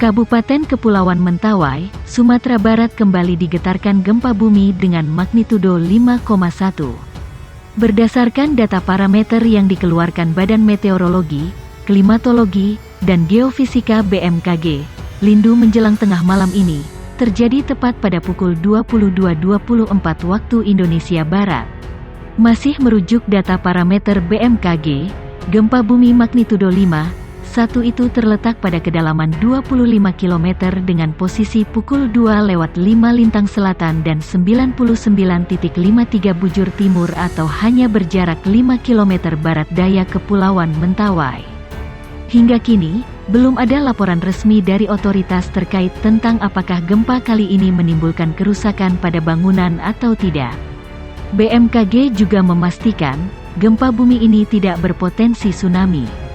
Kabupaten Kepulauan Mentawai, Sumatera Barat kembali digetarkan gempa bumi dengan magnitudo 5,1. Berdasarkan data parameter yang dikeluarkan Badan Meteorologi, Klimatologi, dan Geofisika BMKG, Lindu menjelang tengah malam ini, terjadi tepat pada pukul 22.24 waktu Indonesia Barat. Masih merujuk data parameter BMKG, gempa bumi magnitudo 5,1 itu terletak pada kedalaman 25 km dengan posisi pukul 2:05 lintang selatan dan 99.53 bujur timur atau hanya berjarak 5 km barat daya Kepulauan Mentawai. Hingga kini, belum ada laporan resmi dari otoritas terkait tentang apakah gempa kali ini menimbulkan kerusakan pada bangunan atau tidak. BMKG juga memastikan, gempa bumi ini tidak berpotensi tsunami.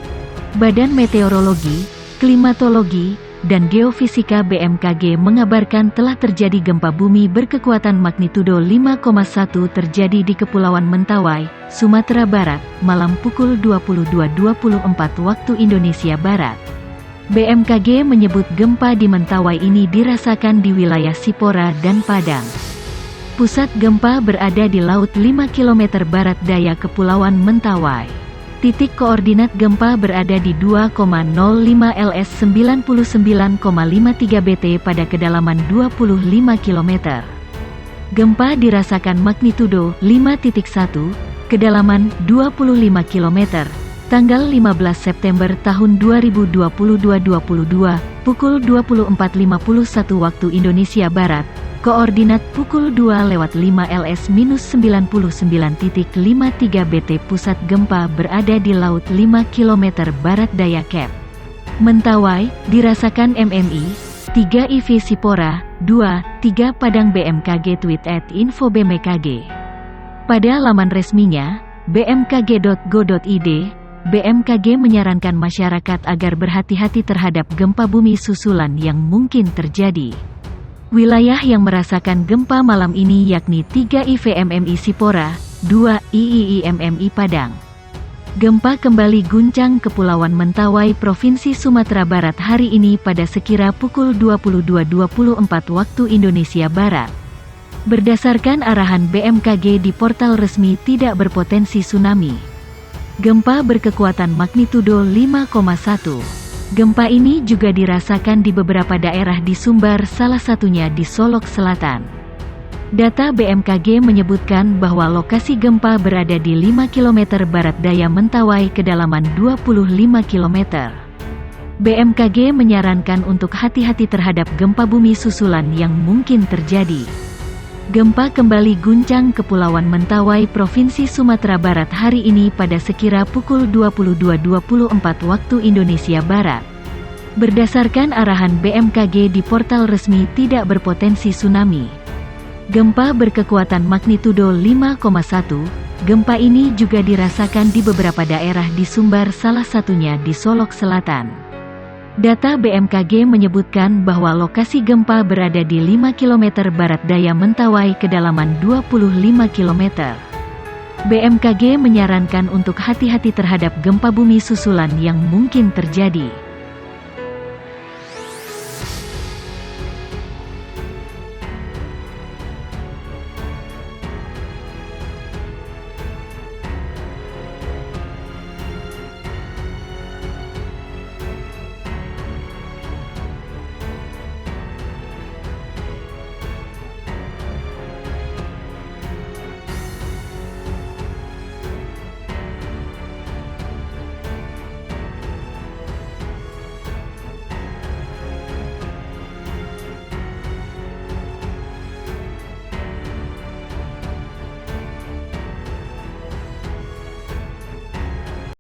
Badan Meteorologi, Klimatologi, dan Geofisika BMKG mengabarkan telah terjadi gempa bumi berkekuatan magnitudo 5,1 terjadi di Kepulauan Mentawai, Sumatera Barat, malam pukul 22.24 waktu Indonesia Barat. BMKG menyebut gempa di Mentawai ini dirasakan di wilayah Sipora dan Padang. Pusat gempa berada di laut 5 km barat daya Kepulauan Mentawai. Titik koordinat gempa berada di 2,05 LS 99,53 BT pada kedalaman 25 km. Gempa dirasakan magnitudo 5,1, kedalaman 25 km, tanggal 15 September tahun 2022 pukul 24.51 waktu Indonesia Barat. Koordinat pukul 2:05 LS-99.53 BT. Pusat gempa berada di laut 5 km barat daya Kep Mentawai, dirasakan MMI 3 IV Sipora 2-3 Padang. BMKG tweet @info-bmkg. Pada laman resminya, bmkg.go.id, BMKG menyarankan masyarakat agar berhati-hati terhadap gempa bumi susulan yang mungkin terjadi. Wilayah yang merasakan gempa malam ini yakni 3 IVMMI Sipora, 2 IIMMI Padang. Gempa kembali guncang Kepulauan Mentawai, Provinsi Sumatera Barat hari ini pada sekira pukul 22.24 waktu Indonesia Barat. Berdasarkan arahan BMKG di portal resmi, tidak berpotensi tsunami. Gempa berkekuatan magnitudo 5,1. Gempa ini juga dirasakan di beberapa daerah di Sumbar, salah satunya di Solok Selatan. Data BMKG menyebutkan bahwa lokasi gempa berada di 5 km barat daya Mentawai, kedalaman 25 km. BMKG menyarankan untuk hati-hati terhadap gempa bumi susulan yang mungkin terjadi. Gempa kembali guncang Kepulauan Mentawai, Provinsi Sumatera Barat hari ini pada sekira pukul 22.24 waktu Indonesia Barat. Berdasarkan arahan BMKG di portal resmi, tidak berpotensi tsunami. Gempa berkekuatan magnitudo 5,1. Gempa ini juga dirasakan di beberapa daerah di Sumbar, salah satunya di Solok Selatan. Data BMKG menyebutkan bahwa lokasi gempa berada di 5 km barat daya Mentawai, kedalaman 25 km. BMKG menyarankan untuk hati-hati terhadap gempa bumi susulan yang mungkin terjadi.